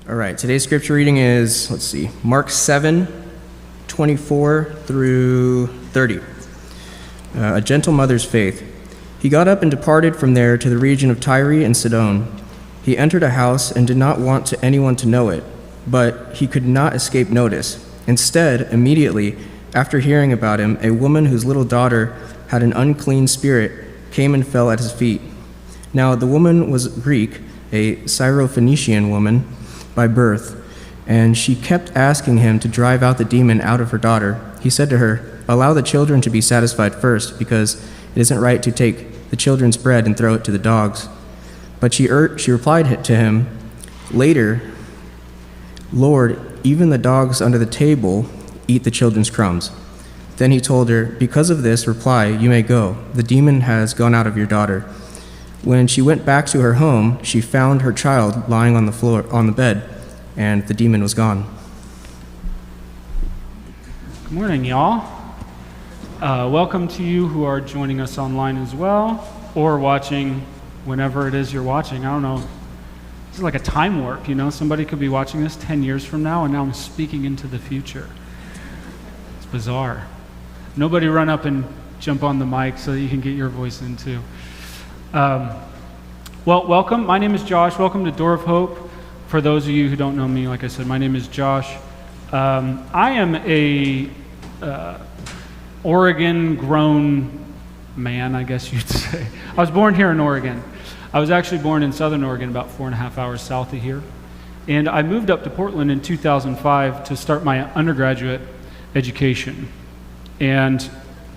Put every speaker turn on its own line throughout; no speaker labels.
All right, today's scripture reading is, Mark 7:24 through 30. A gentle mother's faith. He got up and departed from there to the region of Tyre and Sidon. He entered a house and did not want anyone to know it, but he could not escape notice. Instead, immediately after hearing about him, a woman whose little daughter had an unclean spirit came and fell at his feet. Now the woman was Greek, a Syrophoenician woman by birth, and she kept asking him to drive out the demon out of her daughter. He said to her, "Allow the children to be satisfied first, because it isn't right to take the children's bread and throw it to the dogs." But she replied to him later, "Lord, even the dogs under the table eat the children's crumbs." Then he told her, "Because of this reply, you may go. The demon has gone out of your daughter." When she went back to her home, she found her child lying on the floor, on the bed, and the demon was gone.
Good morning, y'all. Welcome to you who are joining us online as well, or watching whenever it is you're watching. I don't know. This is like a time warp, you know? Somebody could be watching this 10 years from now, and now I'm speaking into the future. It's bizarre. Nobody run up and jump on the mic so that you can get your voice in too. Well, welcome. My name is Josh. Welcome to Door of Hope. For those of you who don't know me, like I said, my name is Josh. I am a Oregon-grown man, I guess you'd say. I was born here in Oregon. I was actually born in Southern Oregon, about 4.5 hours south of here. And I moved up to Portland in 2005 to start my undergraduate education. And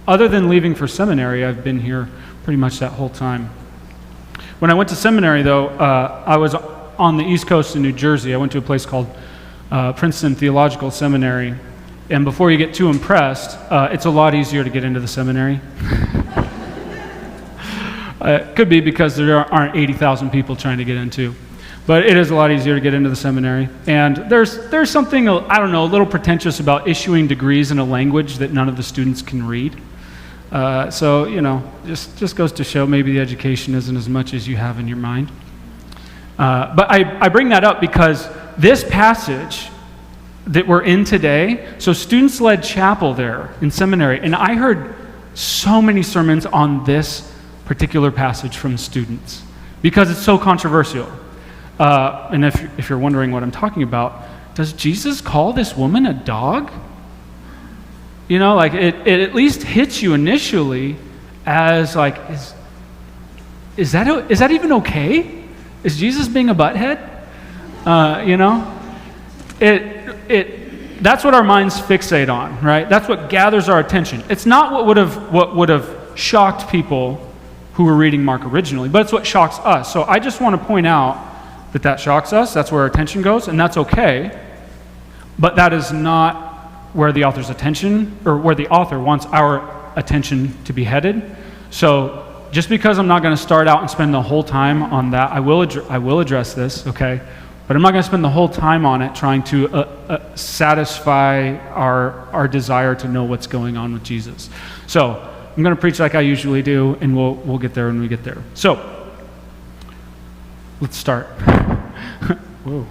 other than leaving for seminary, I've been here pretty much that whole time. When I went to seminary, though, I was on the East Coast in New Jersey. I went to a place called Princeton Theological Seminary. And before you get too impressed, it's a lot easier to get into the seminary. It could be because there aren't 80,000 people trying to get into. But it is a lot easier to get into the seminary. And there's something, I don't know, a little pretentious about issuing degrees in a language that none of the students can read. So, you know, just goes to show maybe the education isn't as much as you have in your mind. But I bring that up because this passage that we're in today, so students led chapel there in seminary, and I heard so many sermons on this particular passage from students because it's so controversial. And if you're wondering what I'm talking about, does Jesus call this woman a dog? You know, like it at least hits you initially as like, is that even okay? Is Jesus being a butthead? You know, that's what our minds fixate on, right? That's what gathers our attention. It's not what would have shocked people who were reading Mark originally, but it's what shocks us. So I just want to point out that shocks us. That's where our attention goes, and that's okay. But that is not where the author's attention, or where the author wants our attention to be headed. So just because I'm not going to start out and spend the whole time on that, I will address this, okay? But I'm not going to spend the whole time on it trying to satisfy our desire to know what's going on with Jesus. So I'm going to preach like I usually do, and we'll get there when we get there. So let's start. Whoa.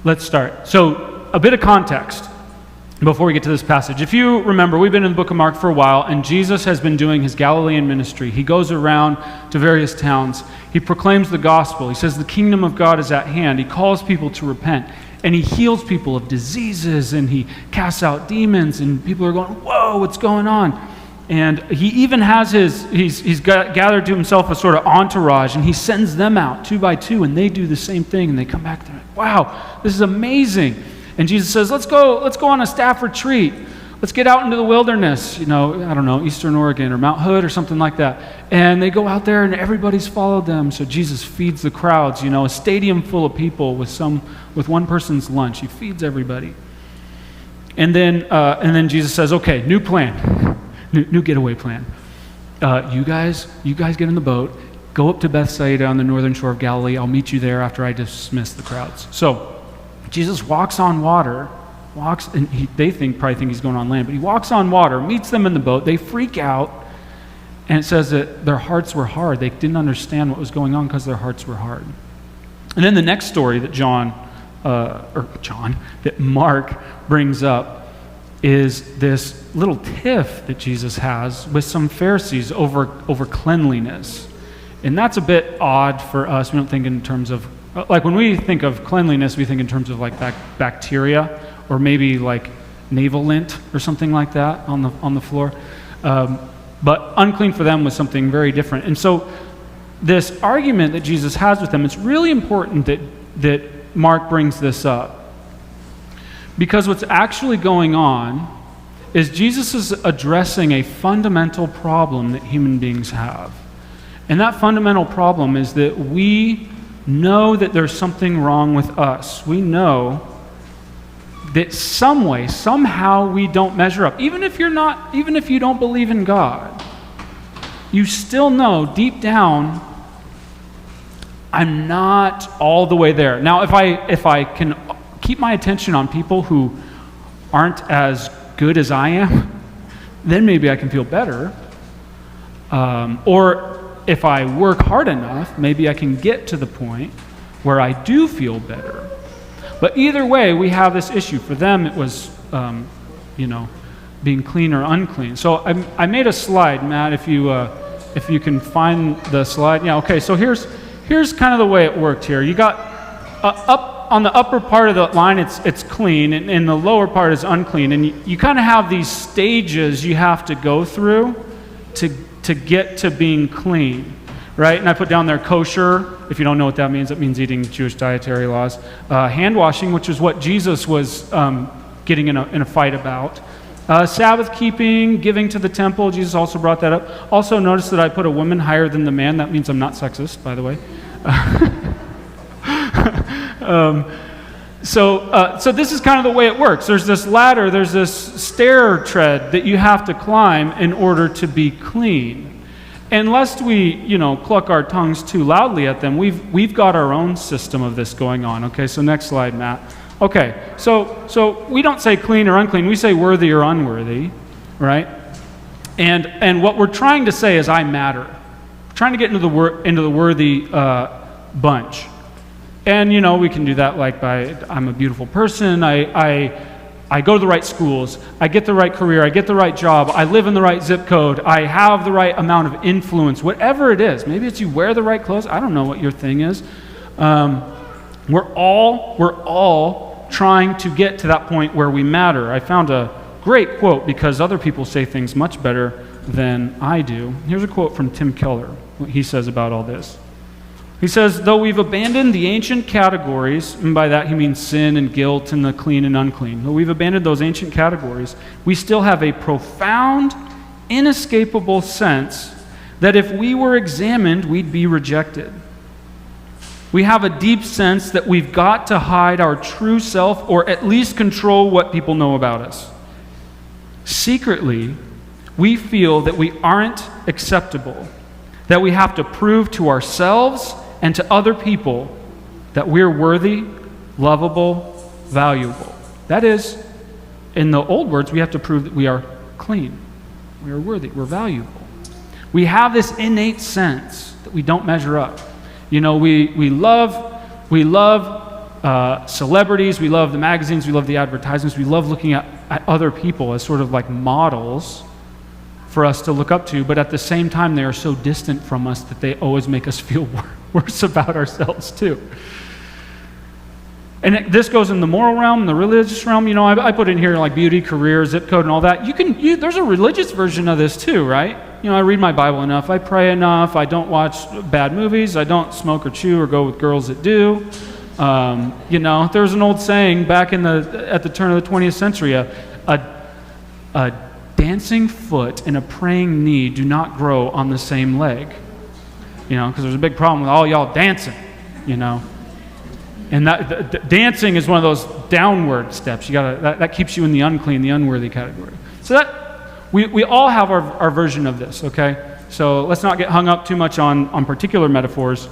Let's start. So a bit of context before we get to this passage. If you remember, we've been in the book of Mark for a while, and Jesus has been doing his Galilean ministry. He goes around to various towns. He proclaims the gospel. He says the kingdom of God is at hand. He calls people to repent, and he heals people of diseases, and he casts out demons, and people are going, whoa, what's going on? And he even has he's gathered to himself a sort of entourage, and he sends them out 2 by 2, and they do the same thing, and they come back, they're like, wow, this is amazing. And Jesus says, let's go on a staff retreat. Let's get out into the wilderness, you know, I don't know, Eastern Oregon or Mount Hood or something like that. And they go out there and everybody's followed them. So Jesus feeds the crowds, you know, a stadium full of people with one person's lunch. He feeds everybody. And then Jesus says, okay, new plan, new getaway plan. You guys get in the boat, go up to Bethsaida on the northern shore of Galilee. I'll meet you there after I dismiss the crowds. So Jesus walks on water, and they probably think he's going on land, but he walks on water, meets them in the boat. They freak out, and it says that their hearts were hard. They didn't understand what was going on because their hearts were hard. And then the next story that John that Mark brings up is this little tiff that Jesus has with some Pharisees over cleanliness. And that's a bit odd for us. We don't think in terms of, like when we think of cleanliness, we think in terms of like bacteria or maybe like navel lint or something like that on the floor. But unclean for them was something very different. And so this argument that Jesus has with them, it's really important that Mark brings this up. Because what's actually going on is Jesus is addressing a fundamental problem that human beings have. And that fundamental problem is that we know that there's something wrong with us. We know that some way, somehow we don't measure up. Even if you don't believe in God, you still know deep down, I'm not all the way there. Now, if I can keep my attention on people who aren't as good as I am, then maybe I can feel better. Or if I work hard enough, maybe I can get to the point where I do feel better. But either way, we have this issue. For them, it was, being clean or unclean. So I made a slide, Matt, if you can find the slide. Yeah, okay, so here's kind of the way it worked here. You got up on the upper part of the line, it's clean, and the lower part is unclean. And you kind of have these stages you have to go through to get to being clean, right? And I put down there kosher. If you don't know what that means, it means eating Jewish dietary laws. Hand washing, which is what Jesus was getting in a fight about. Sabbath keeping, giving to the temple. Jesus also brought that up. Also, notice that I put a woman higher than the man. That means I'm not sexist, by the way. So this is kind of the way it works. There's this ladder, there's this stair tread that you have to climb in order to be clean. And lest we, cluck our tongues too loudly at them, we've got our own system of this going on. Okay, so next slide, Matt. Okay, so we don't say clean or unclean, we say worthy or unworthy, right? And what we're trying to say is I matter. We're trying to get into the worthy bunch. And, we can do that like by, I'm a beautiful person, I go to the right schools, I get the right career, I get the right job, I live in the right zip code, I have the right amount of influence, whatever it is. Maybe it's you wear the right clothes. I don't know what your thing is. We're all trying to get to that point where we matter. I found a great quote because other people say things much better than I do. Here's a quote from Tim Keller, what he says about all this. He says, though we've abandoned the ancient categories, and by that he means sin and guilt and the clean and unclean, though we've abandoned those ancient categories, we still have a profound, inescapable sense that if we were examined, we'd be rejected. We have a deep sense that we've got to hide our true self or at least control what people know about us. Secretly, we feel that we aren't acceptable, that we have to prove to ourselves and to other people that we're worthy, lovable, valuable. That is, in the old words, we have to prove that we are clean, we are worthy, we're valuable. We have this innate sense that we don't measure up. We love celebrities, we love the magazines, we love the advertisements, we love looking at other people as sort of like models for us to look up to, but at the same time, they are so distant from us that they always make us feel worse about ourselves too. And this goes in the moral realm, the religious realm. I put in here like beauty, career, zip code, and all that. There's a religious version of this too, right? I read my Bible enough, I pray enough, I don't watch bad movies, I don't smoke or chew or go with girls that do. There's an old saying back at the turn of the 20th century, a dancing foot and a praying knee do not grow on the same leg. Because there's a big problem with all y'all dancing, And that dancing is one of those downward steps. That keeps you in the unclean, the unworthy category. So that we all have our version of this, okay? So let's not get hung up too much on particular metaphors.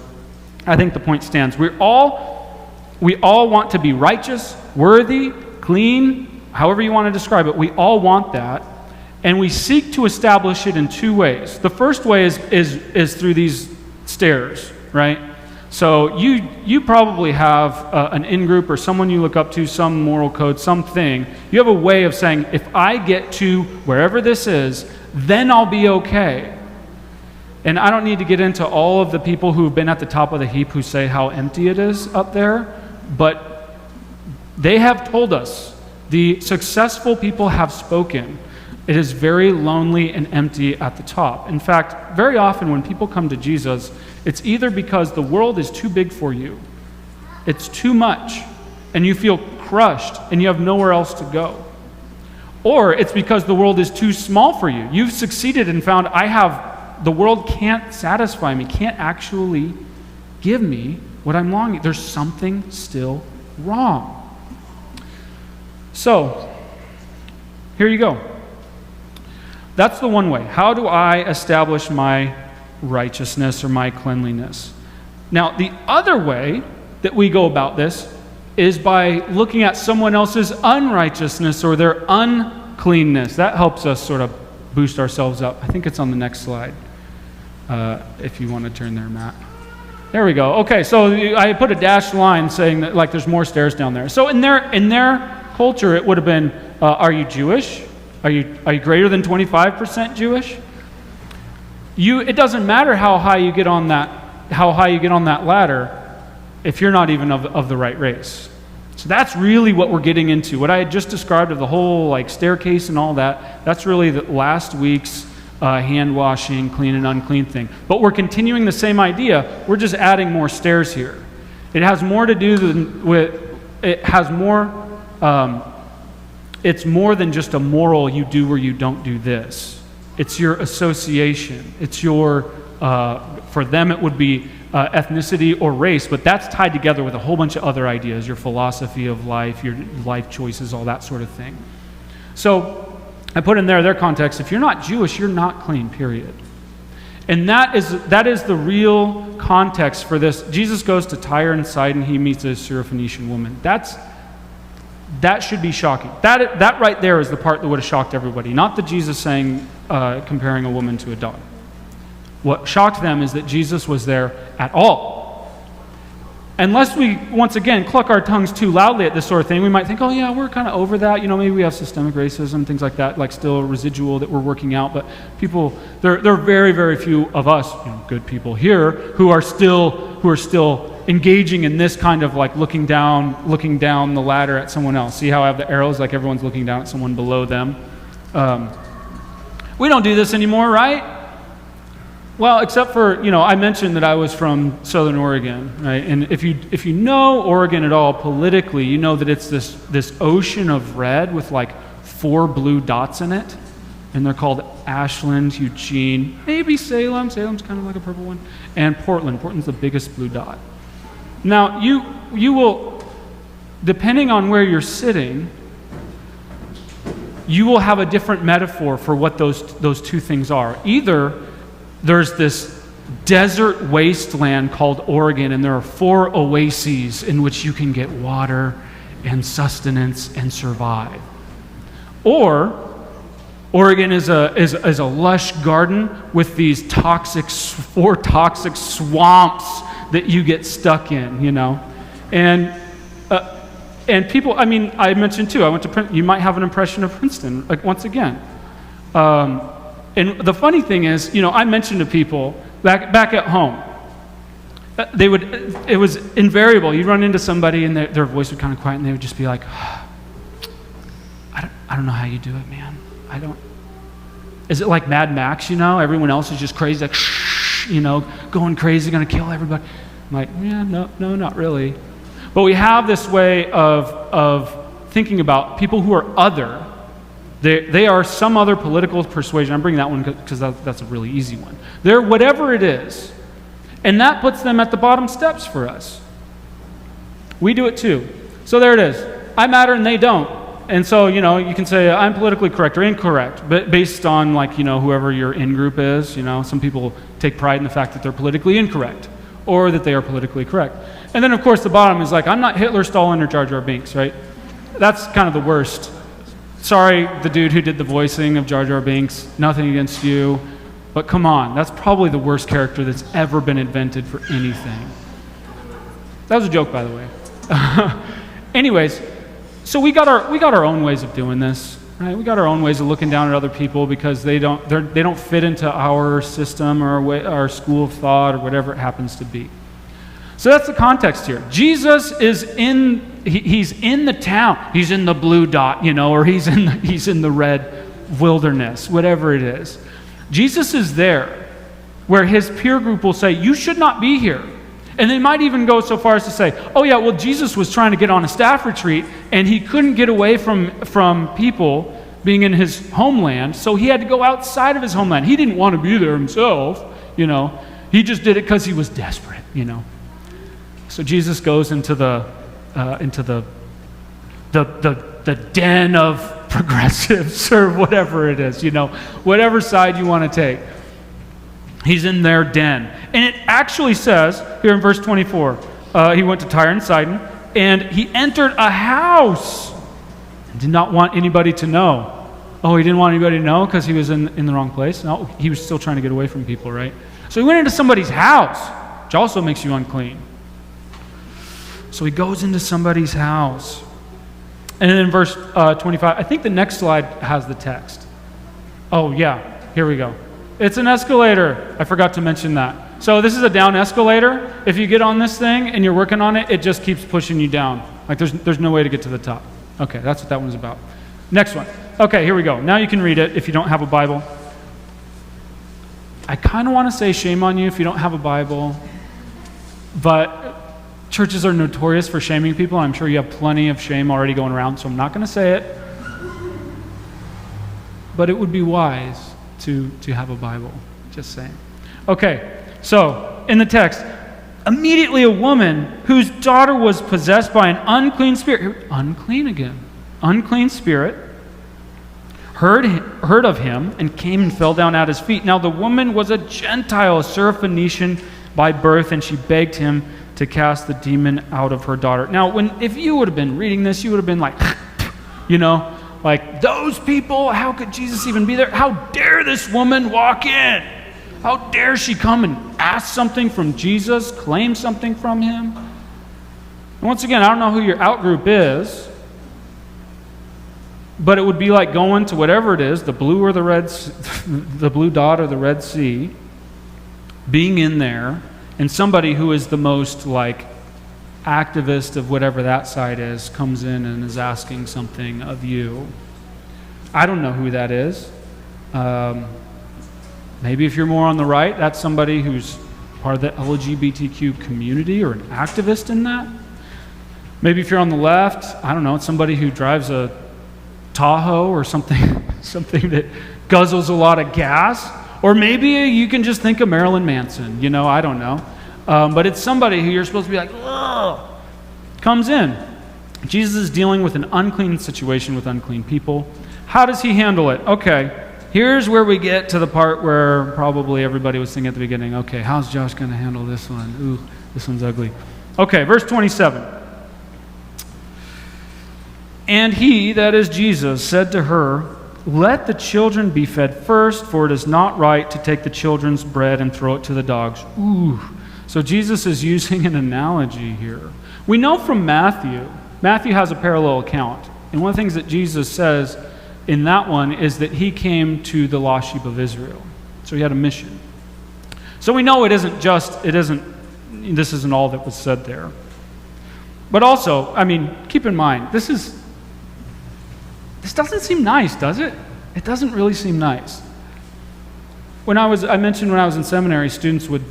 I think the point stands. We all want to be righteous, worthy, clean, however you want to describe it. We all want that. And we seek to establish it in two ways. The first way is through these stairs, right? So you probably have an in-group or someone you look up to, some moral code, something. You have a way of saying, if I get to wherever this is, then I'll be okay. And I don't need to get into all of the people who've been at the top of the heap who say how empty it is up there, but they have told us, the successful people have spoken. It is very lonely and empty at the top. In fact, very often when people come to Jesus, it's either because the world is too big for you, it's too much, and you feel crushed and you have nowhere else to go. Or it's because the world is too small for you. You've succeeded and found the world can't satisfy me, can't actually give me what I'm longing. There's something still wrong. So, here you go. That's the one way. How do I establish my righteousness or my cleanliness? Now, the other way that we go about this is by looking at someone else's unrighteousness or their uncleanness. That helps us sort of boost ourselves up. I think it's on the next slide, if you want to turn there, Matt. There we go. Okay, so I put a dashed line saying that like there's more stairs down there. So in their culture, it would have been, are you Jewish? Are you greater than 25% Jewish? It doesn't matter how high you get on that ladder if you're not even of the right race. So that's really what we're getting into. What I had just described of the whole like staircase and all that, that's really the last week's hand washing, clean and unclean thing. But we're continuing the same idea. We're just adding more stairs here. It has more to do with, it's more than just a moral you do or you don't do this. It's your association. It's your, for them it would be ethnicity or race, but that's tied together with a whole bunch of other ideas, your philosophy of life, your life choices, all that sort of thing. So I put in their context, if you're not Jewish, you're not clean, period. And that is the real context for this. Jesus goes to Tyre and Sidon, he meets a Syrophoenician woman. That should be shocking. That right there is the part that would have shocked everybody, not the Jesus saying, comparing a woman to a dog. What shocked them is that Jesus was there at all. Unless we, once again, cluck our tongues too loudly at this sort of thing, we might think, oh yeah, we're kind of over that. Maybe we have systemic racism, things like that, like still residual that we're working out. But people, there are very, very few of us, good people here, who are still engaging in this kind of like looking down the ladder at someone else. See how I have the arrows, like everyone's looking down at someone below them. We don't do this anymore, right? Well, except for, I mentioned that I was from Southern Oregon, right? And if you know Oregon at all politically, you know that it's this ocean of red with like 4 blue dots in it. And they're called Ashland, Eugene, maybe Salem. Salem's kind of like a purple one. And Portland. Portland's the biggest blue dot. Now, you will, depending on where you're sitting, you will have a different metaphor for what those two things are. Either there's this desert wasteland called Oregon, and there are 4 oases in which you can get water and sustenance and survive. Or Oregon is a lush garden with these 4 toxic swamps that you get stuck in, And people, I mentioned too, I went to Princeton. You might have an impression of Princeton, like once again. And the funny thing is, I mentioned to people back at home, it was invariable. You'd run into somebody and their voice would kind of quiet and they would just be like, I don't know how you do it, man. Is it like Mad Max, Everyone else is just crazy, like, going crazy, going to kill everybody. I'm like, yeah, no, not really. But we have this way of thinking about people who are other. They are some other political persuasion. I'm bringing that one because that's a really easy one. They're whatever it is. And that puts them at the bottom steps for us. We do it too. So there it is. I matter and they don't. And so, you can say I'm politically correct or incorrect, but based on whoever your in-group is. Some people take pride in the fact that they're politically incorrect or that they are politically correct. And then, of course, the bottom is like, I'm not Hitler, Stalin, or Jar Jar Binks, right? That's kind of the worst. Sorry, the dude who did the voicing of Jar Jar Binks, nothing against you, but come on, that's probably the worst character that's ever been invented for anything. That was a joke, by the way. Anyways, so we got our own ways of doing this. Right? We got our own ways of looking down at other people because they don't fit into our system or our school of thought or whatever it happens to be. So that's the context here. Jesus is he's in the town. He's in the blue dot, or he's in the red wilderness, whatever it is. Jesus is there where his peer group will say, you should not be here. And they might even go so far as to say, oh yeah, well, Jesus was trying to get on a staff retreat and he couldn't get away from people being in his homeland, so he had to go outside of his homeland. He didn't want to be there himself, He just did it because he was desperate, So Jesus goes into the den of progressives or whatever it is, whatever side you want to take. He's in their den. And it actually says here in verse 24, he went to Tyre and Sidon, and he entered a house and did not want anybody to know. Oh, he didn't want anybody to know because he was in the wrong place? No, he was still trying to get away from people, right? So he went into somebody's house, which also makes you unclean. So he goes into somebody's house. And then in verse 25, I think the next slide has the text. Oh, yeah, here we go. It's an escalator. I forgot to mention that. So this is a down escalator. If you get on this thing and you're working on it, it just keeps pushing you down. Like there's no way to get to the top. Okay, that's what that one's about. Next one. Okay, here we go. Now you can read it if you don't have a Bible. I kind of want to say shame on you if you don't have a Bible, but churches are notorious for shaming people. I'm sure you have plenty of shame already going around, so I'm not going to say it. But it would be wise to have a Bible, just saying. Okay, so in the text, immediately a woman whose daughter was possessed by an unclean spirit, unclean spirit, heard of him and came and fell down at his feet. Now the woman was a Gentile, a Syrophoenician by birth, and she begged him to cast the demon out of her daughter. Now, if you would have been reading this, you would have been like, like, those people, how could Jesus even be there? How dare this woman walk in? How dare she come and ask something from Jesus, claim something from him? And once again, I don't know who your outgroup is, but it would be like going to whatever it is, the blue or the red, the blue dot or the Red Sea, being in there, and somebody who is the most activist of whatever that side is comes in and is asking something of you. I don't know who that is. Maybe if you're more on the right, that's somebody who's part of the LGBTQ community or an activist in that. Maybe if you're on the left, I don't know, it's somebody who drives a Tahoe or something that guzzles a lot of gas. Or maybe you can just think of Marilyn Manson, I don't know. But it's somebody who you're supposed to be like, ugh, comes in. Jesus is dealing with an unclean situation with unclean people. How does he handle it? Okay, here's where we get to the part where probably everybody was thinking at the beginning, okay, how's Josh going to handle this one? Ooh, this one's ugly. Okay, verse 27. And he, that is Jesus, said to her, let the children be fed first, for it is not right to take the children's bread and throw it to the dogs. Ooh. So Jesus is using an analogy here. We know from Matthew has a parallel account. And one of the things that Jesus says in that one is that he came to the lost sheep of Israel. So he had a mission. So we know this isn't all that was said there. But also, keep in mind, this doesn't seem nice, does it? It doesn't really seem nice. I mentioned when I was in seminary, students would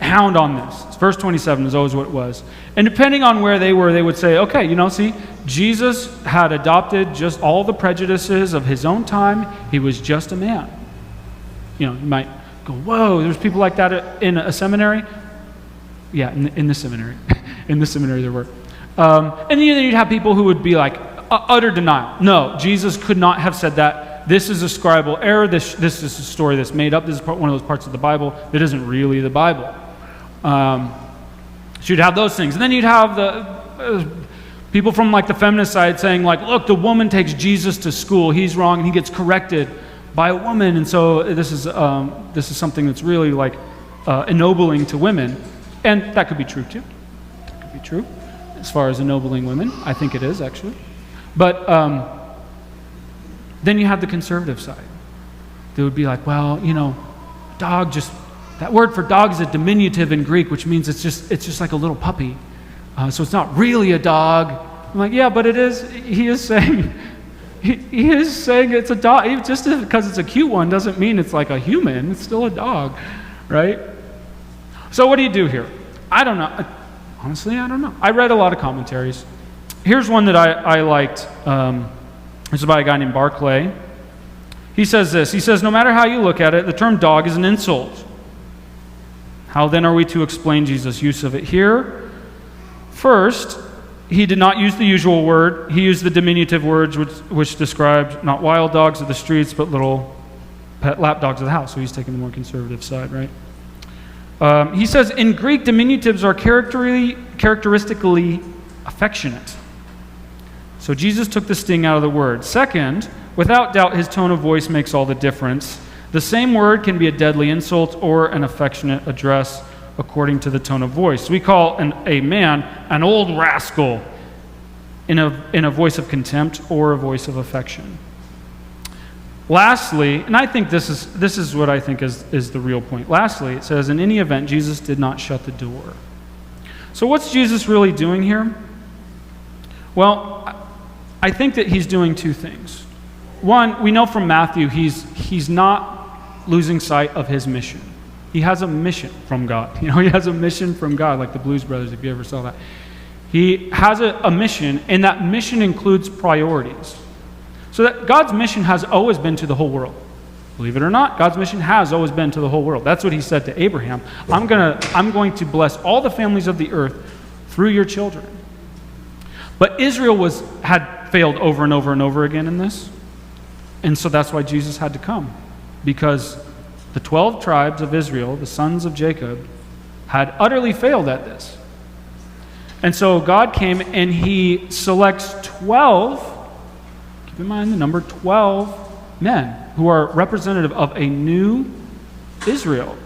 hound on this. Verse 27 is always what it was. And depending on where they were, they would say, okay, see, Jesus had adopted just all the prejudices of his own time. He was just a man. You might go, whoa, there's people like that in a seminary? Yeah, in the seminary. In the seminary there were. And then you'd have people who would be like, utter denial. No, Jesus could not have said that. This is a scribal error. This is a story that's made up. This is one of those parts of the Bible that isn't really the Bible. So you'd have those things. And then you'd have the people from the feminist side saying look, the woman takes Jesus to school. He's wrong, and he gets corrected by a woman. And so this is something that's really ennobling to women. And that could be true too. be true. As far as ennobling women, I think it is, actually. But then you have the conservative side. They would be like, well, dog just, that word for dog is a diminutive in Greek, which means it's just like a little puppy. So it's not really a dog. I'm like, yeah, but it is. He is saying it's a dog. Just because it's a cute one doesn't mean it's like a human. It's still a dog, right? So what do you do here? I don't know. Honestly, I don't know. I read a lot of commentaries. Here's one that I liked. It's by a guy named Barclay. He says this. He says, no matter how you look at it, the term dog is an insult. How then are we to explain Jesus' use of it here? First, he did not use the usual word. He used the diminutive words which described not wild dogs of the streets, but little pet lap dogs of the house. So he's taking the more conservative side, right? He says, in Greek, diminutives are characteristically affectionate. So Jesus took the sting out of the word. Second, without doubt, his tone of voice makes all the difference. The same word can be a deadly insult or an affectionate address according to the tone of voice. We call a man an old rascal in a voice of contempt or a voice of affection. Lastly, and I think this is what I think is the real point. Lastly, it says, in any event, Jesus did not shut the door. So what's Jesus really doing here? Well, I think that he's doing two things. One, we know from Matthew he's not losing sight of his mission. He has a mission from God. He has a mission from God, like the Blues Brothers, if you ever saw that. He has a mission, and that mission includes priorities. So that God's mission has always been to the whole world. Believe it or not, God's mission has always been to the whole world. That's what he said to Abraham. I'm going to bless all the families of the earth through your children. But Israel had failed over and over and over again in this. And so that's why Jesus had to come. Because the 12 tribes of Israel, the sons of Jacob, had utterly failed at this. And so God came and he selects 12, keep in mind the number 12 men who are representative of a new Israel.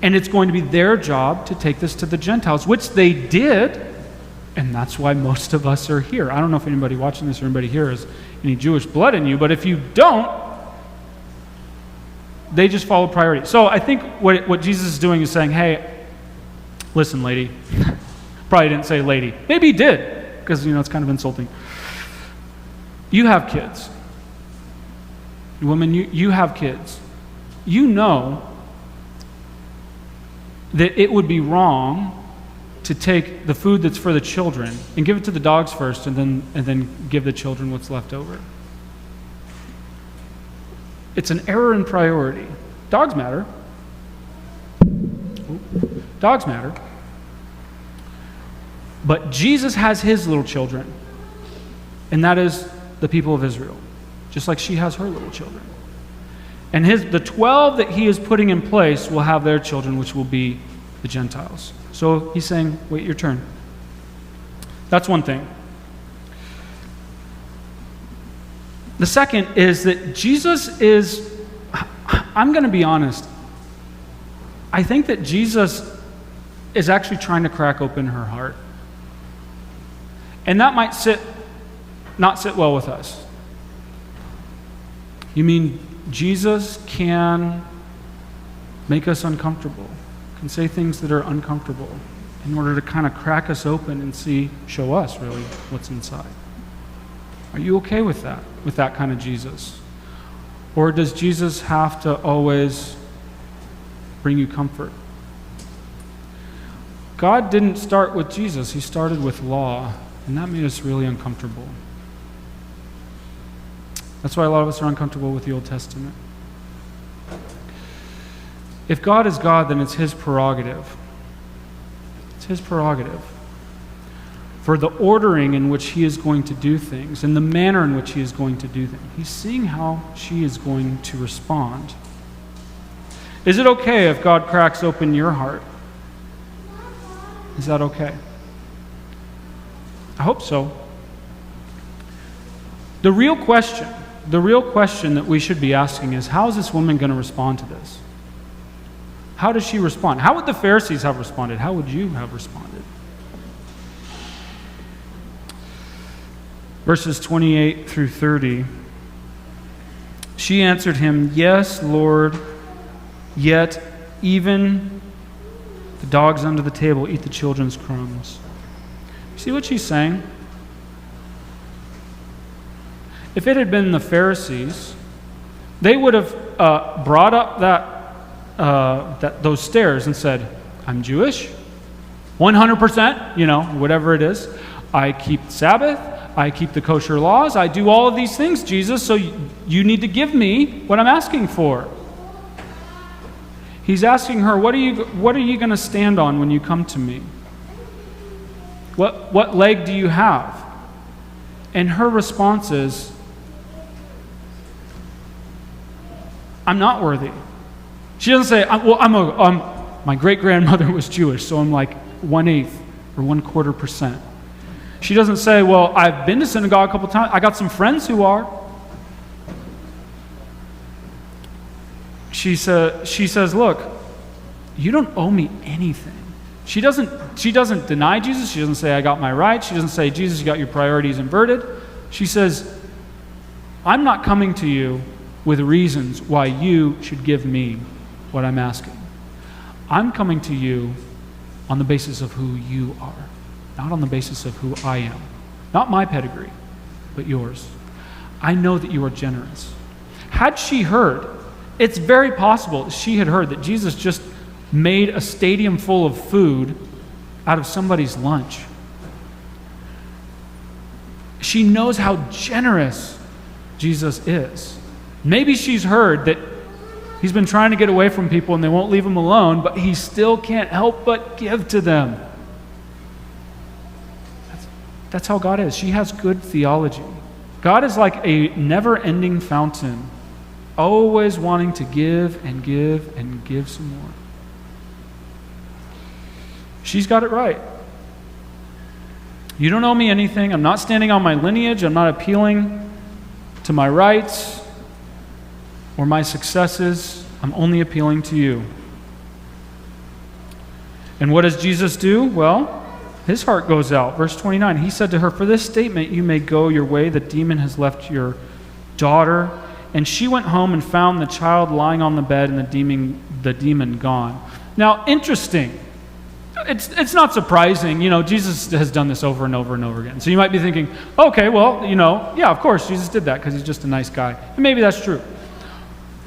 And it's going to be their job to take this to the Gentiles, which they did, and that's why most of us are here. I don't know if anybody watching this or anybody here has any Jewish blood in you, but if you don't, they just follow priority. So I think what Jesus is doing is saying, hey, listen, lady. Probably didn't say lady. Maybe he did, because, it's kind of insulting. You have kids. Women, you have kids. You know that it would be wrong to take the food that's for the children and give it to the dogs first and then give the children what's left over. It's an error in priority. Dogs matter. Dogs matter. But Jesus has his little children, and that is the people of Israel, just like she has her little children. And the 12 that he is putting in place will have their children, which will be the Gentiles. So he's saying, wait your turn. That's one thing. The second is that Jesus is, I'm going to be honest, I think that Jesus is actually trying to crack open her heart. And that might not sit well with us. You mean Jesus can make us uncomfortable, can say things that are uncomfortable in order to kind of crack us open and show us really what's inside. Are you okay with that kind of Jesus? Or does Jesus have to always bring you comfort? God didn't start with Jesus, he started with law, and that made us really uncomfortable. That's why a lot of us are uncomfortable with the Old Testament. If God is God, then it's his prerogative. It's his prerogative for the ordering in which he is going to do things and the manner in which he is going to do them. He's seeing how she is going to respond. Is it okay if God cracks open your heart? Is that okay? I hope so. The real question that we should be asking is, how is this woman going to respond to this? How does she respond? How would the Pharisees have responded? How would you have responded? Verses 28 through 30. She answered him, "Yes, Lord, yet even the dogs under the table eat the children's crumbs." See what she's saying? If it had been the Pharisees, they would have brought up those stairs and said, "I'm Jewish, 100%, whatever it is. I keep the Sabbath. I keep the kosher laws. I do all of these things, Jesus, so you need to give me what I'm asking for." He's asking her, what are you going to stand on when you come to me? What leg do you have? And her response is, "I'm not worthy." She doesn't say, my great-grandmother was Jewish, so I'm like 1/8 or 1/4%. She doesn't say, "Well, I've been to synagogue a couple times. I got some friends who are." She says, "Look, you don't owe me anything." She doesn't deny Jesus. She doesn't say, "I got my rights." She doesn't say, "Jesus, you got your priorities inverted." She says, "I'm not coming to you with reasons why you should give me what I'm asking. I'm coming to you on the basis of who you are, not on the basis of who I am. Not my pedigree, but yours. I know that you are generous." Had she heard, it's very possible she had heard that Jesus just made a stadium full of food out of somebody's lunch. She knows how generous Jesus is. Maybe she's heard that he's been trying to get away from people and they won't leave him alone, but he still can't help but give to them. That's how God is. She has good theology. God is like a never-ending fountain, always wanting to give and give and give some more. She's got it right. You don't owe me anything. I'm not standing on my lineage. I'm not appealing to my rights or my successes. I'm only appealing to you. And what does Jesus do? Well, his heart goes out. Verse 29, he said to her, "For this statement you may go your way. The demon has left your daughter." And she went home and found the child lying on the bed and the demon gone. Now, interesting. It's not surprising. Jesus has done this over and over and over again. So you might be thinking, okay, well, yeah, of course, Jesus did that because he's just a nice guy. And maybe that's true.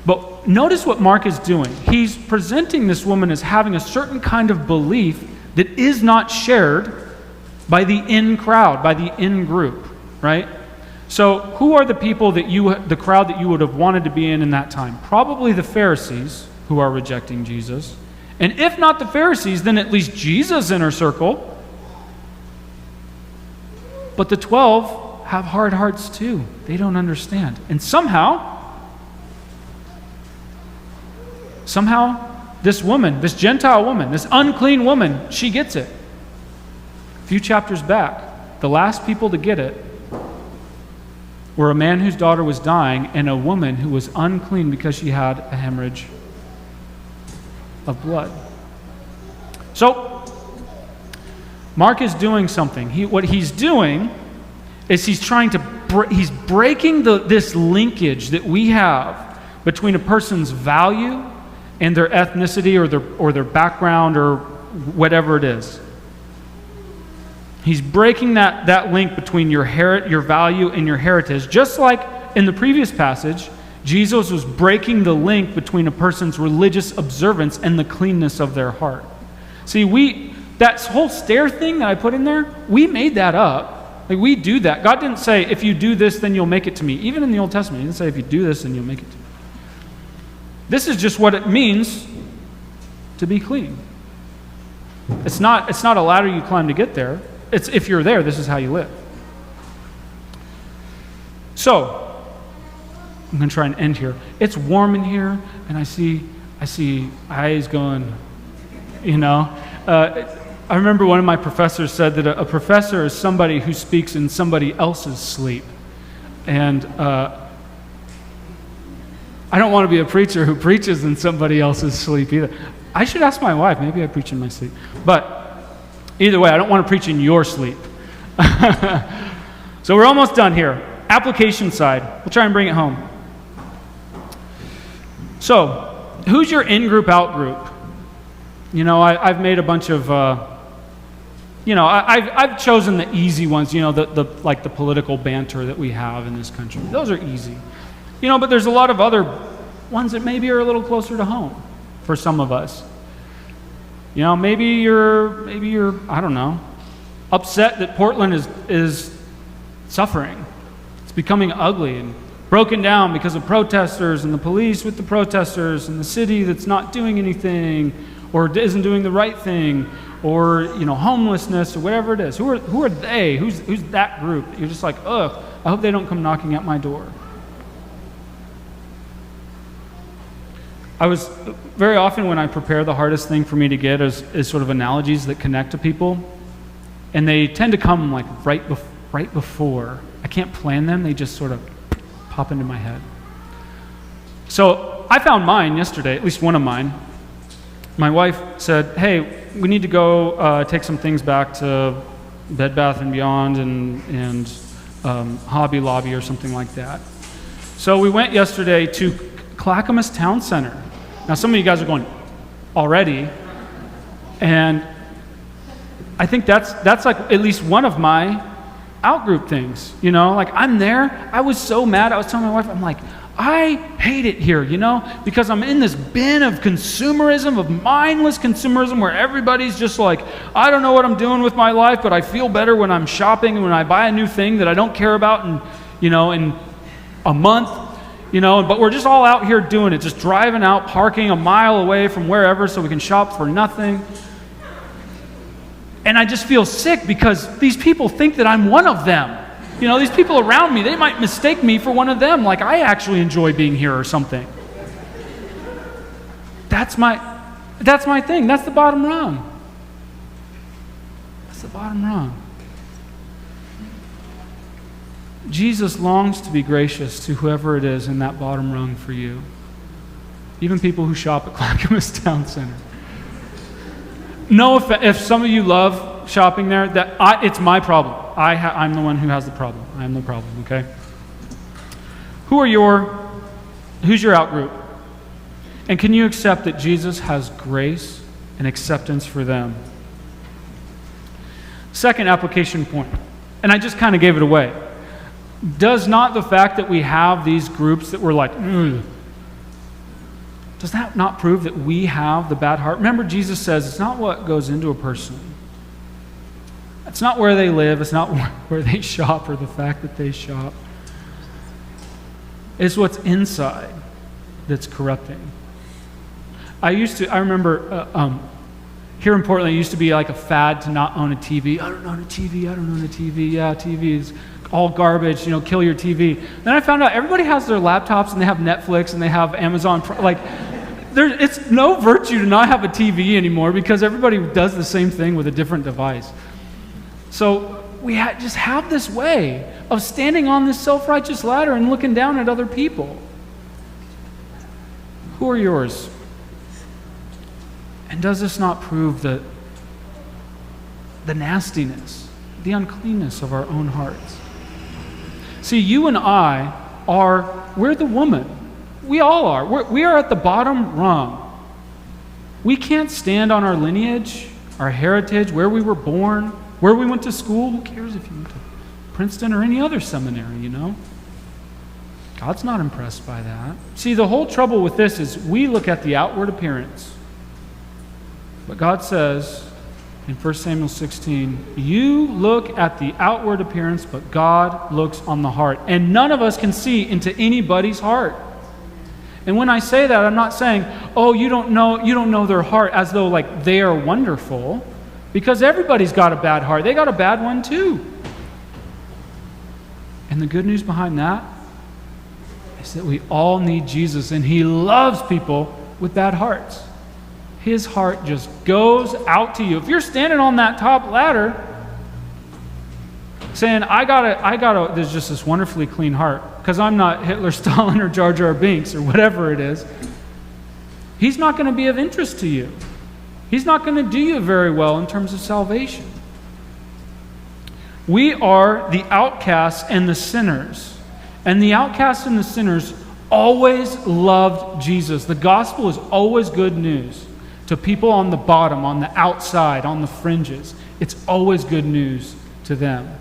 But notice what Mark is doing. He's presenting this woman as having a certain kind of belief that is not shared by the in crowd, by the in group, right? So who are the people the crowd that you would have wanted to be in that time? Probably the Pharisees who are rejecting Jesus. And if not the Pharisees, then at least Jesus' inner circle. But the 12 have hard hearts too. They don't understand. And somehow, this woman, this Gentile woman, this unclean woman, she gets it. A few chapters back, the last people to get it were a man whose daughter was dying and a woman who was unclean because she had a hemorrhage of blood. So, Mark is doing something. What he's doing is he's he's breaking this linkage that we have between a person's value and their ethnicity or their background or whatever it is. He's breaking that link between your value and your heritage, just like in the previous passage. Jesus was breaking the link between a person's religious observance and the cleanness of their heart. See, that whole stair thing that I put in there, we made that up. Like, we do that. God didn't say, if you do this, then you'll make it to me. Even in the Old Testament, he didn't say, if you do this, then you'll make it to me. This is just what it means to be clean. It's not a ladder you climb to get there. It's if you're there, this is how you live. So, I'm going to try and end here. It's warm in here, and I see eyes going, I remember one of my professors said that a professor is somebody who speaks in somebody else's sleep. And I don't want to be a preacher who preaches in somebody else's sleep either. I should ask my wife. Maybe I preach in my sleep. But either way, I don't want to preach in your sleep. So we're almost done here. Application side. We'll try and bring it home. So, who's your in-group, out-group? I've made a bunch of, I've chosen the easy ones, like the political banter that we have in this country. Those are easy. But there's a lot of other ones that maybe are a little closer to home for some of us. Maybe you're, I don't know, upset that Portland is suffering. It's becoming ugly and broken down because of protesters and the police with the protesters and the city that's not doing anything or isn't doing the right thing, or homelessness or whatever it is. Who are they? Who's that group? You're just like, ugh, I hope they don't come knocking at my door. Very often when I prepare, the hardest thing for me to get is sort of analogies that connect to people, and they tend to come like right before. I can't plan them, they just sort of pop into my head. So I found mine yesterday, at least one of mine. My wife said, hey, we need to go take some things back to Bed Bath & Beyond and Hobby Lobby or something like that. So we went yesterday to Clackamas Town Center. Now some of you guys are going, already? And I think that's like at least one of my out-group things, like I'm there. I was so mad. I was telling my wife, I'm like, I hate it here, because I'm in this bin of consumerism, of mindless consumerism, where everybody's just like, I don't know what I'm doing with my life, but I feel better when I'm shopping and when I buy a new thing that I don't care about in a month, but we're just all out here doing it, just driving out, parking a mile away from wherever so we can shop for nothing. And I just feel sick because these people think that I'm one of them. These people around me, they might mistake me for one of them, like I actually enjoy being here or something. That's my thing. That's the bottom rung. That's the bottom rung. Jesus longs to be gracious to whoever it is in that bottom rung for you. Even people who shop at Clackamas Town Center. No, if some of you love shopping there, it's my problem. I'm the one who has the problem. I'm the problem, okay? Who's your out group? And can you accept that Jesus has grace and acceptance for them? Second application point, and I just kind of gave it away. Does not the fact that we have these groups that we're like, does that not prove that we have the bad heart? Remember, Jesus says it's not what goes into a person. It's not where they live. It's not where they shop or the fact that they shop. It's what's inside that's corrupting. I remember here in Portland, it used to be like a fad to not own a TV. I don't own a TV. I don't own a TV. Yeah, TV is all garbage. Kill your TV. Then I found out everybody has their laptops and they have Netflix and they have Amazon. It's no virtue to not have a TV anymore because everybody does the same thing with a different device. So we just have this way of standing on this self-righteous ladder and looking down at other people. Who are yours? And does this not prove the nastiness, the uncleanness of our own hearts? See, you and we're the woman. We all are. We are at the bottom rung. We can't stand on our lineage, our heritage, where we were born, where we went to school. Who cares if you went to Princeton or any other seminary, God's not impressed by that. See, the whole trouble with this is we look at the outward appearance. But God says in 1 Samuel 16, you look at the outward appearance, but God looks on the heart. And none of us can see into anybody's heart. And when I say that, I'm not saying, oh, you don't know their heart, as though like they are wonderful, because everybody's got a bad heart. They got a bad one too. And the good news behind that is that we all need Jesus, and He loves people with bad hearts. His heart just goes out to you. If you're standing on that top ladder saying, there's just this wonderfully clean heart, because I'm not Hitler, Stalin, or Jar Jar Binks, or whatever it is, he's not going to be of interest to you. He's not going to do you very well in terms of salvation. We are the outcasts and the sinners. And the outcasts and the sinners always loved Jesus. The gospel is always good news to people on the bottom, on the outside, on the fringes. It's always good news to them.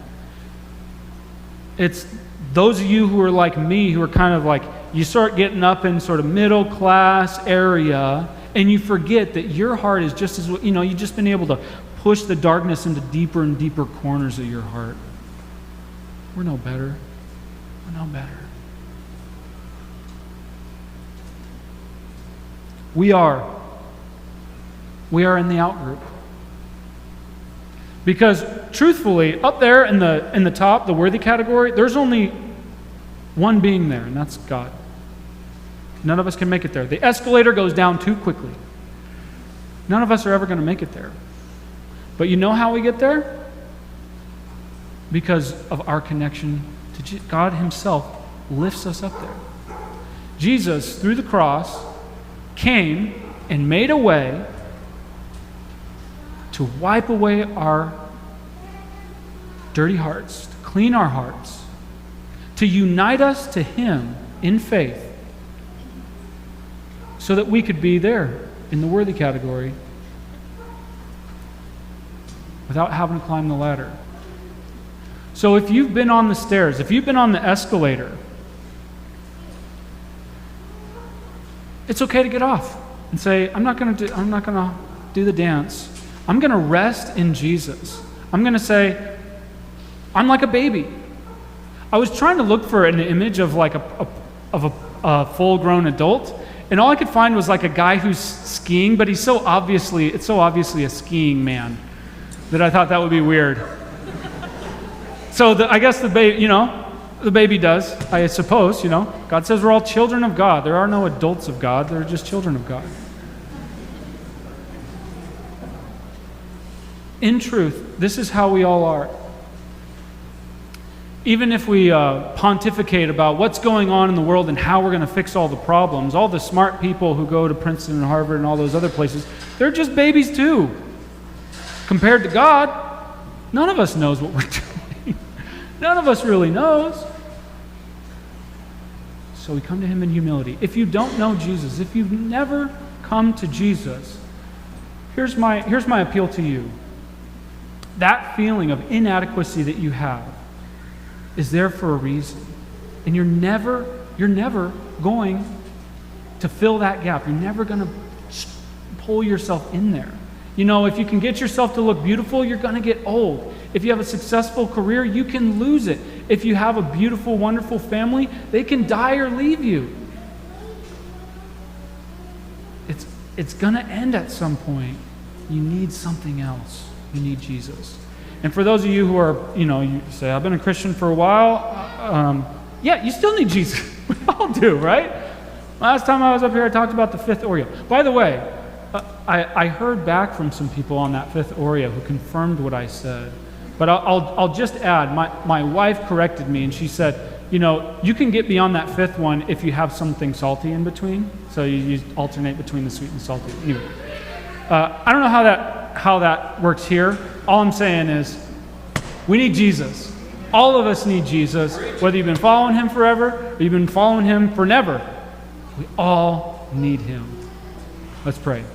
It's those of you who are like me, who are kind of like, you start getting up in sort of middle class area, and you forget that your heart is just as, you've just been able to push the darkness into deeper and deeper corners of your heart. We're no better. We're no better. We are in the out group. Because truthfully, up there in the top, the worthy category, there's only one being there, and that's God. None of us can make it there. The escalator goes down too quickly. None of us are ever going to make it there. But you know how we get there? Because of our connection to God himself lifts us up there. Jesus, through the cross, came and made a way to wipe away our dirty hearts, to clean our hearts, to unite us to him in faith, so that we could be there in the worthy category without having to climb the ladder. So if you've been on the stairs, if you've been on the escalator, it's okay to get off and say, I'm not going to do the dance. I'm going to rest in Jesus. I'm going to say, I'm like a baby. I was trying to look for an image of like a full-grown adult, and all I could find was like a guy who's skiing, but it's so obviously a skiing man that I thought that would be weird. So I guess the baby does, I suppose, God says we're all children of God. There are no adults of God. They're just children of God. In truth, this is how we all are. Even if we pontificate about what's going on in the world and how we're going to fix all the problems, all the smart people who go to Princeton and Harvard and all those other places, they're just babies too. Compared to God, none of us knows what we're doing. None of us really knows. So we come to him in humility. If you don't know Jesus, if you've never come to Jesus, here's my appeal to you. That feeling of inadequacy that you have is there for a reason. And you're never going to fill that gap. You're never going to pull yourself in there. If you can get yourself to look beautiful, you're going to get old. If you have a successful career, you can lose it. If you have a beautiful, wonderful family, they can die or leave you. It's going to end at some point. You need something else. You need Jesus. And for those of you who are, you say, I've been a Christian for a while, yeah, you still need Jesus. We all do, right? Last time I was up here, I talked about the fifth Oreo. By the way, I heard back from some people on that fifth Oreo who confirmed what I said. But I'll just add, my wife corrected me, and she said, you can get beyond that fifth one if you have something salty in between. So you alternate between the sweet and salty. Anyway, I don't know how that works here. All I'm saying is we need Jesus. All of us need Jesus, whether you've been following him forever or you've been following him for never. We all need him. Let's pray.